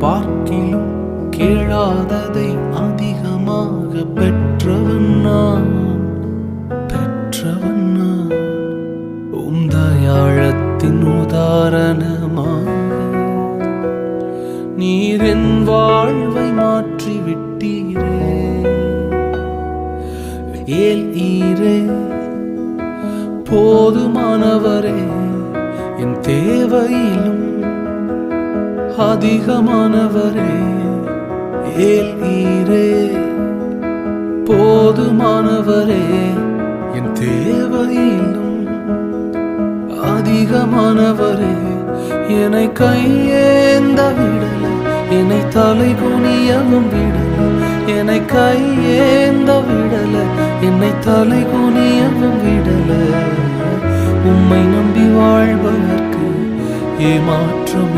பார்க்கிலும் கேளாததை அதிகமாக பெற்றவன் நான், பெற்றவன் நான். தயாளத்தின் உதாரணமாக நீர் என் வாழ்வை மாற்றி விட்டீரே. ஏல் ஈரே போதுமானவரே, என் தேவையிலும் அதிகமானவரே. ஏல் ஈரே போதுமானவரே, என் தேவையிலும் அதிகமானவரே. என்னை கையேந்த விடல, என்னை தலை குனியவும் விடல. என்னை கையேந்த விடல, என்னை தலை குனியவும் விடல. உம்மை நம்பி வாழ்பவர்க்கு ஏமாற்றம்